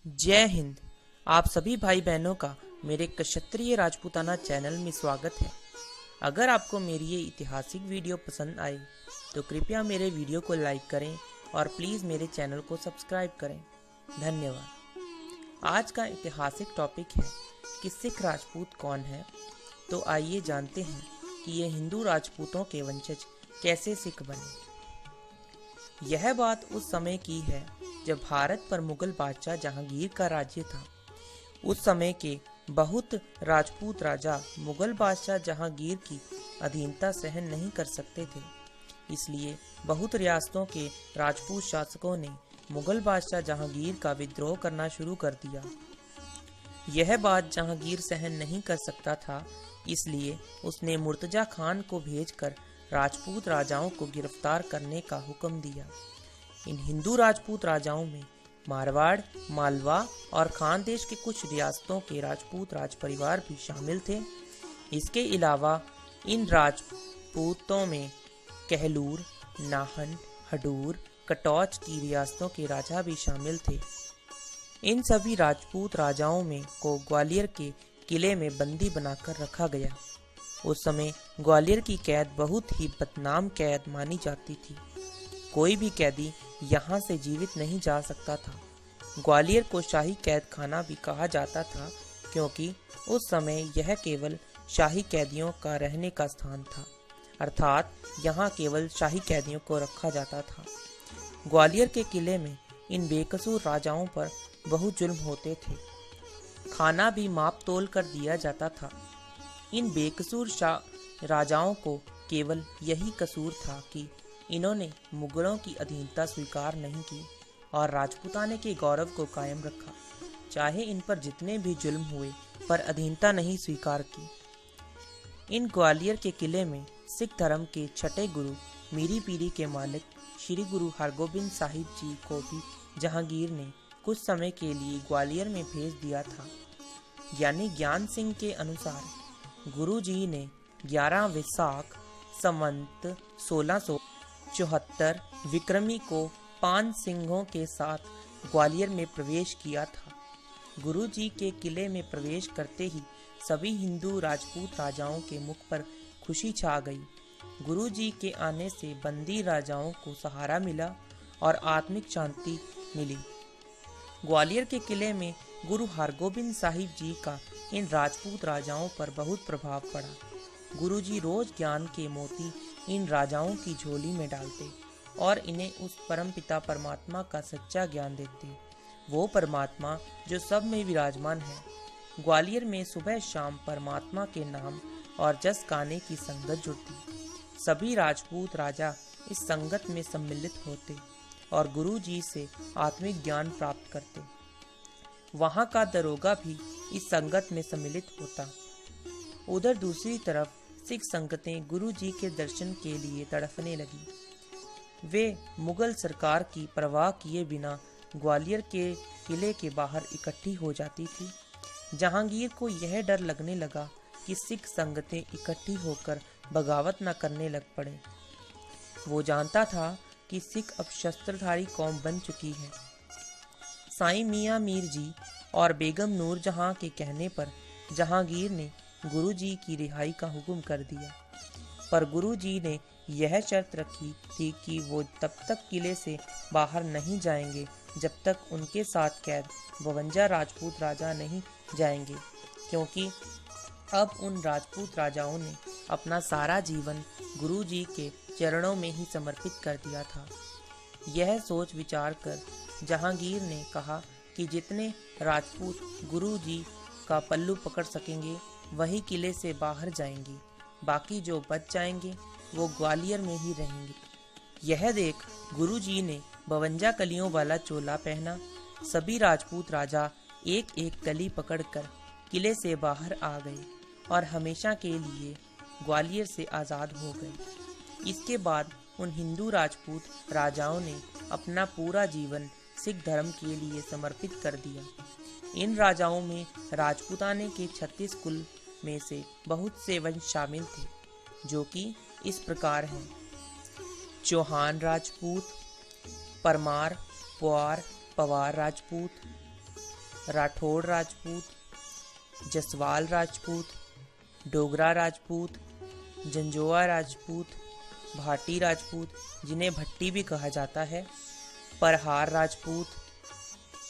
जय हिंद। आप सभी भाई बहनों का मेरे क्षत्रिय राजपूताना चैनल में स्वागत है। अगर आपको मेरी ये ऐतिहासिक वीडियो पसंद आए तो कृपया मेरे वीडियो को लाइक करें और प्लीज़ मेरे चैनल को सब्सक्राइब करें। धन्यवाद। आज का ऐतिहासिक टॉपिक है कि सिख राजपूत कौन है। तो आइए जानते हैं कि ये हिंदू राजपूतों के वंशज कैसे सिख बने। यह बात उस समय की है जब भारत पर मुगल बादशाह जहांगीर का राज्य था। उस समय के बहुत राजपूत राजा मुगल बादशाह जहांगीर की अधीनता सहन नहीं कर सकते थे। इसलिए बहुत रियासतों के राजपूत शासकों ने मुगल बादशाह जहांगीर का विद्रोह करना शुरू कर दिया। यह बात जहांगीर सहन नहीं कर सकता था, इसलिए उसने मुर्तजा खान को भेजकर राजपूत राजाओं को गिरफ्तार करने का हुक्म दिया। इन हिंदू राजपूत राजाओं में मारवाड़, मालवा और खानदेश के कुछ रियासतों के राजपूत राज परिवार भी शामिल थे। इसके अलावा इन राजपूतों में कहलूर, नाहन, हडूर, कटौच की रियासतों के राजा भी शामिल थे। इन सभी राजपूत राजाओं में को ग्वालियर के किले में बंदी बनाकर रखा गया। उस समय ग्वालियर की कैद बहुत ही बदनाम कैद मानी जाती थी। कोई भी कैदी यहाँ से जीवित नहीं जा सकता था। ग्वालियर को शाही कैद खाना भी कहा जाता था, क्योंकि उस समय यह केवल शाही कैदियों का रहने का स्थान था, अर्थात यहाँ केवल शाही कैदियों को रखा जाता था। ग्वालियर के किले में इन बेकसूर राजाओं पर बहुत जुल्म होते थे। खाना भी माप तोल कर दिया जाता था। इन बेकसूर राजाओं को केवल यही कसूर था कि इन्होंने मुगलों की अधीनता स्वीकार नहीं की और राजपूताने के गौरव को कायम रखा। चाहे इन पर जितने भी जुल्म हुए, पर अधीनता नहीं स्वीकार की। इन ग्वालियर के किले में सिख धर्म के छठे गुरु मीरी पीरी के मालिक श्री गुरु हरगोबिंद साहिब जी को भी जहांगीर ने कुछ समय के लिए ग्वालियर में भेज दिया था। यानी ज्ञान सिंह के अनुसार गुरु जी ने 11 वैसाख संवत 1674 विक्रमी को 5 सिंहों के साथ ग्वालियर में प्रवेश किया था। गुरु जी के किले में प्रवेश करते ही सभी हिंदू राजपूत राजाओं के मुख पर खुशी छा गई। गुरु जी के आने से बंदी राजाओं को सहारा मिला और आत्मिक शांति मिली। ग्वालियर के किले में गुरु हरगोबिंद साहिब जी का इन राजपूत राजाओं पर बहुत प्रभाव पड़ा। गुरु जी रोज ज्ञान के मोती इन राजाओं की झोली में डालते और इन्हें उस परमपिता परमात्मा का सच्चा ज्ञान देते, वो परमात्मा जो सब में विराजमान है। ग्वालियर में सुबह शाम परमात्मा के नाम और जस गाने की संगत जुड़ती। सभी राजपूत राजा इस संगत में सम्मिलित होते और गुरु जी से आत्मिक ज्ञान प्राप्त करते। वहाँ का दरोगा भी इस संगत में सम्मिलित होता। उधर दूसरी तरफ सिख संगतें गुरु जी के दर्शन के लिए तड़पने लगी। वे मुगल सरकार की परवाह किए बिना ग्वालियर के किले के बाहर इकट्ठी हो जाती थी। जहांगीर को यह डर लगने लगा कि सिख संगतें इकट्ठी होकर बगावत न करने लग पड़े। वो जानता था कि सिख अब शस्त्रधारी कौम बन चुकी है। साईं मियां मीर जी और बेगम नूर जहां के कहने पर जहांगीर ने गुरु जी की रिहाई का हुक्म कर दिया, पर गुरु जी ने यह शर्त रखी थी कि वो तब तक किले से बाहर नहीं जाएंगे जब तक उनके साथ कैद 52 राजपूत राजा नहीं जाएंगे, क्योंकि अब उन राजपूत राजाओं ने अपना सारा जीवन गुरु जी के चरणों में ही समर्पित कर दिया था। यह सोच विचार कर जहांगीर ने कहा कि जितने राजपूत गुरु जी का पल्लू पकड़ सकेंगे वही किले से बाहर जाएंगे, बाकी जो बच जाएंगे वो ग्वालियर में ही रहेंगे। यह देख गुरु जी ने 52 कलियों वाला चोला पहना। सभी राजपूत राजा एक एक कली पकड़कर किले से बाहर आ गए और हमेशा के लिए ग्वालियर से आज़ाद हो गए। इसके बाद उन हिंदू राजपूत राजाओं ने अपना पूरा जीवन सिख धर्म के लिए समर्पित कर दिया। इन राजाओं में राजपूताने के 36 कुल में से बहुत से वंश शामिल थे, जो कि इस प्रकार हैं: चौहान राजपूत, परमार, पुआर, पवार राजपूत, राठौड़ राजपूत, जसवाल राजपूत, डोगरा राजपूत, जंजोआ राजपूत, भाटी राजपूत जिन्हें भट्टी भी कहा जाता है, परहार राजपूत,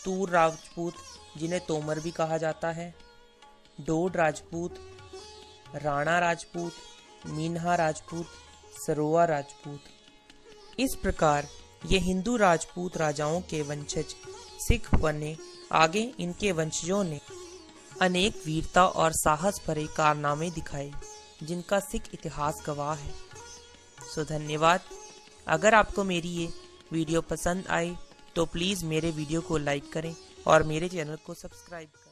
तूर राजपूत जिन्हें तोमर भी कहा जाता है, डोड राजपूत, राणा राजपूत, मीन्हा राजपूत, सरोआ राजपूत। इस प्रकार ये हिंदू राजपूत राजाओं के वंशज सिख बने। आगे इनके वंशजों ने अनेक वीरता और साहस भरे कारनामे दिखाए जिनका सिख इतिहास गवाह है। सो धन्यवाद। अगर आपको मेरी ये वीडियो पसंद आए तो प्लीज़ मेरे वीडियो को लाइक करें और मेरे चैनल को सब्सक्राइब करें।